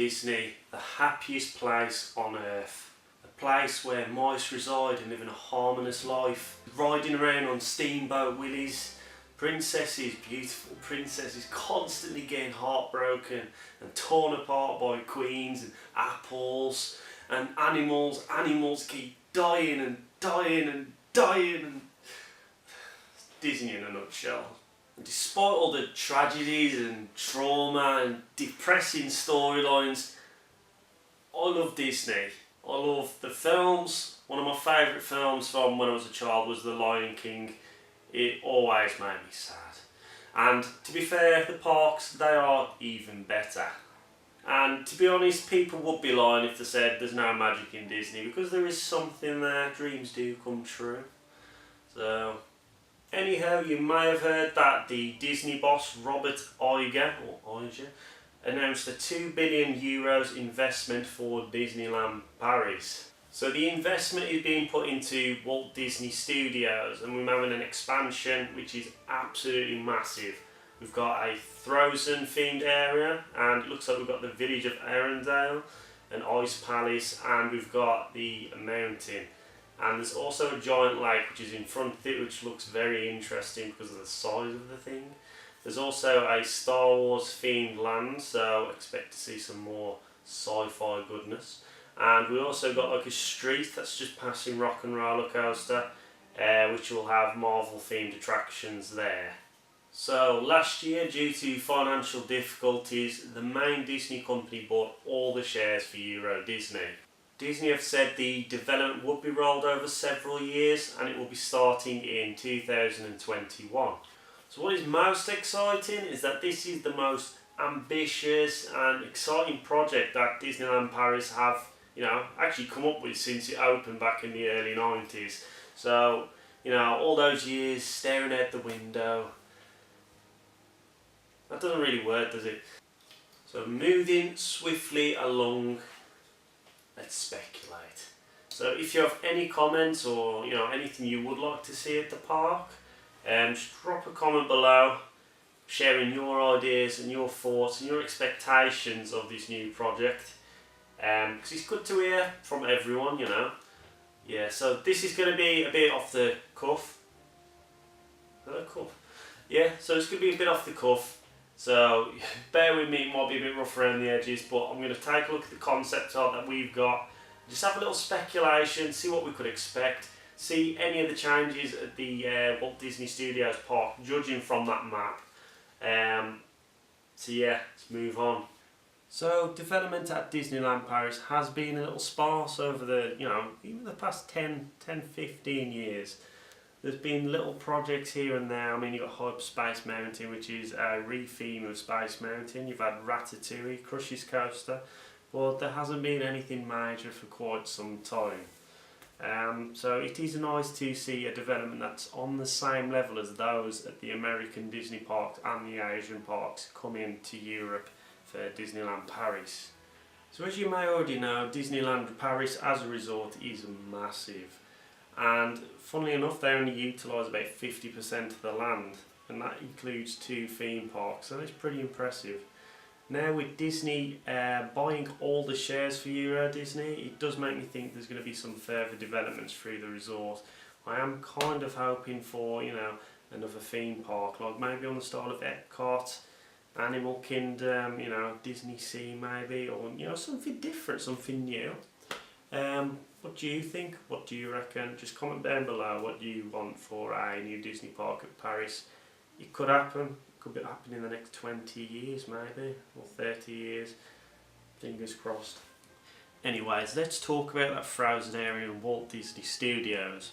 Disney, the happiest place on earth. A place where mice reside and live in a harmonious life. Riding around on steamboat willies. Princesses, beautiful princesses, constantly getting heartbroken and torn apart by queens and apples. And animals keep dying and dying and dying. And Disney in a nutshell. And despite all the tragedies and trauma and depressing storylines, I love Disney. I love the films. One of my favourite films from when I was a child was The Lion King. It always made me sad. And to be fair, the parks, they are even better. And to be honest, people would be lying if they said there's no magic in Disney, because there is something there. Dreams do come true. So, anyhow, you may have heard that the Disney boss Robert Iger announced a €2 billion investment for Disneyland Paris. So the investment is being put into Walt Disney Studios, and we're having an expansion which is absolutely massive. We've got a Frozen themed area, and it looks like we've got the village of Arendelle, an ice palace, and we've got the mountain. And there's also a giant lake which is in front of it, which looks very interesting because of the size of the thing. There's also a Star Wars themed land, so expect to see some more sci-fi goodness. And we also got like a street that's just passing Rock and Roller Coaster, which will have Marvel themed attractions there. So last year, due to financial difficulties, the main Disney company bought all the shares for Euro Disney. Disney have said the development would be rolled over several years, and it will be starting in 2021. So what is most exciting is that this is the most ambitious and exciting project that Disneyland Paris have actually come up with since it opened back in the early 90s. So, all those years staring out the window. That doesn't really work, does it? So moving swiftly along, let's speculate. So if you have any comments or anything you would like to see at the park, just drop a comment below, sharing your ideas and your thoughts and your expectations of this new project. Because it's good to hear from everyone, Yeah, so this is going to be a bit off the cuff. Yeah, so it's going to be a bit off the cuff. So bear with me, it might be a bit rough around the edges, but I'm going to take a look at the concept art that we've got. Just have a little speculation, see what we could expect. See any of the changes at the Walt Disney Studios park, judging from that map. So yeah, let's move on. So development at Disneyland Paris has been a little sparse over the, even the past 10-15 years. There's been little projects here and there. I mean, you've got Hype Space Mountain, which is a re-theme of Space Mountain. You've had Ratatouille, Crush's Coaster, but there hasn't been anything major for quite some time. So it is nice to see a development that's on the same level as those at the American Disney parks and the Asian parks coming to Europe for Disneyland Paris. So as you may already know, Disneyland Paris as a resort is massive, and funnily enough they only utilise about 50% of the land, and that includes 2 theme parks, so it's pretty impressive. Now with Disney buying all the shares for Euro Disney, it does make me think there's going to be some further developments through the resort. I am kind of hoping for another theme park, like maybe on the style of Epcot, Animal Kingdom, Disney Sea maybe, or something different, something new. What do you think? What do you reckon? Just comment down below what you want for a new Disney park at Paris. It could happen. It could be happening in the next 20 years maybe, or 30 years. Fingers crossed. Anyways, let's talk about that Frozen area in Walt Disney Studios.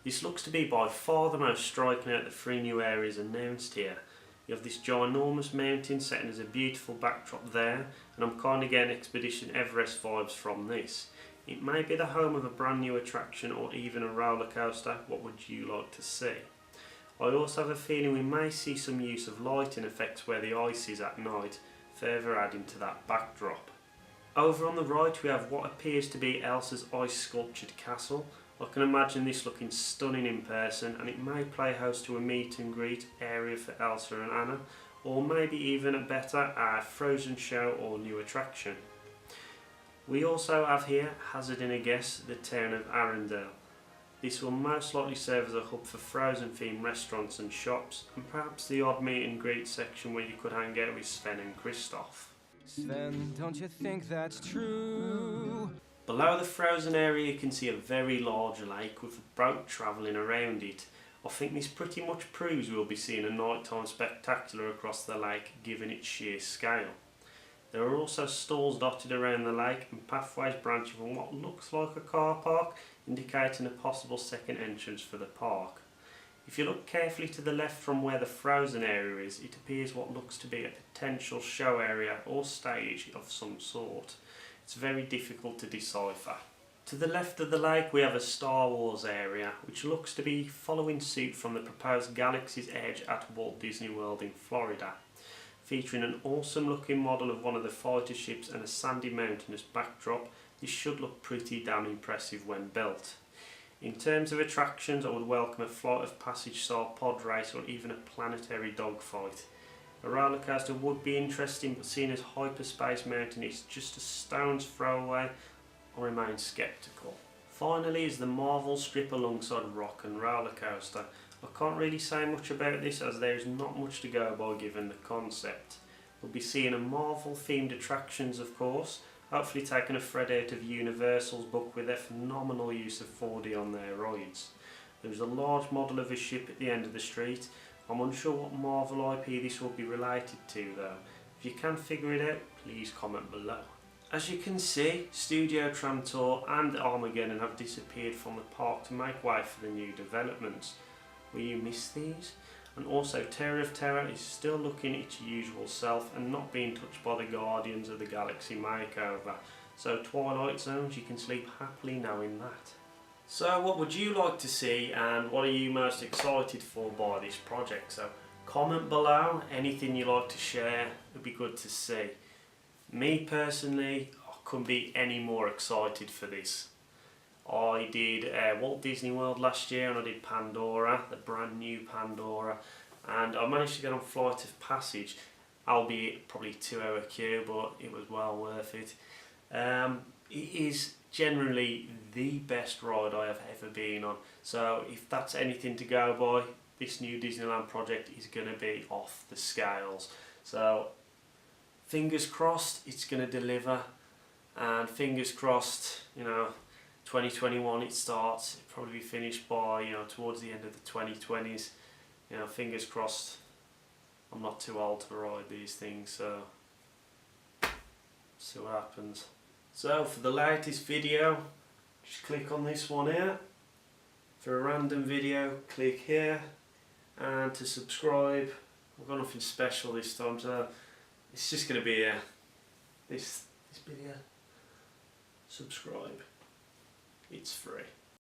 This looks to be by far the most striking out of the 3 new areas announced here. You have this ginormous mountain setting as a beautiful backdrop there, and I'm kind of getting Expedition Everest vibes from this. It may be the home of a brand new attraction or even a roller coaster. What would you like to see? I also have a feeling we may see some use of lighting effects where the ice is at night, further adding to that backdrop. Over on the right we have what appears to be Elsa's ice sculptured castle. I can imagine this looking stunning in person, and it may play host to a meet and greet area for Elsa and Anna, or maybe even a better Frozen show or new attraction. We also have here, hazarding a guess, the town of Arundel. This will most likely serve as a hub for frozen themed restaurants and shops, and perhaps the odd meet and greet section where you could hang out with Sven and Christoph. Sven, don't you think that's true? Below the frozen area you can see a very large lake with a boat travelling around it. I think this pretty much proves we'll be seeing a nighttime spectacular across the lake given its sheer scale. There are also stalls dotted around the lake and pathways branching from what looks like a car park, indicating a possible second entrance for the park. If you look carefully to the left from where the frozen area is, it appears what looks to be a potential show area or stage of some sort. It's very difficult to decipher. To the left of the lake we have a Star Wars area, which looks to be following suit from the proposed Galaxy's Edge at Walt Disney World in Florida, featuring an awesome looking model of one of the fighter ships and a sandy mountain as backdrop. This should look pretty damn impressive when built. In terms of attractions, I would welcome a Flight of Passage style pod race or even a planetary dogfight. A roller coaster would be interesting, but seeing as Hyperspace Mountain is just a stone's throw away, I remain sceptical. Finally is the Marvel strip alongside Rock and Roller Coaster. I can't really say much about this as there is not much to go by given the concept. We'll be seeing a Marvel themed attractions of course, hopefully taking a thread out of Universal's book with their phenomenal use of 4D on their rides. There's a large model of a ship at the end of the street. I'm unsure what Marvel IP this will be related to though. If you can figure it out, please comment below. As you can see, Studio Tram Tour and Armageddon have disappeared from the park to make way for the new developments. Will you miss these? And also Terror of Terror is still looking its usual self and not being touched by the Guardians of the Galaxy makeover. So Twilight Zones, you can sleep happily knowing that. So what would you like to see and what are you most excited for by this project? So comment below, anything you like to share, it'd be good to see. Me personally, I couldn't be any more excited for this. I did Walt Disney World last year and I did Pandora, the brand new Pandora, and I managed to get on Flight of Passage, albeit probably a 2-hour queue, but it was well worth it. It is generally the best ride I have ever been on, so if that's anything to go by, this new Disneyland project is going to be off the scales. So fingers crossed it's going to deliver, and fingers crossed, 2021 it starts, it'll probably be finished by, towards the end of the 2020s. Fingers crossed I'm not too old to ride these things, so see what happens. So for the latest video, just click on this one here. For a random video, click here, and to subscribe, I've got nothing special this time, so it's just going to be this video. Subscribe. It's free.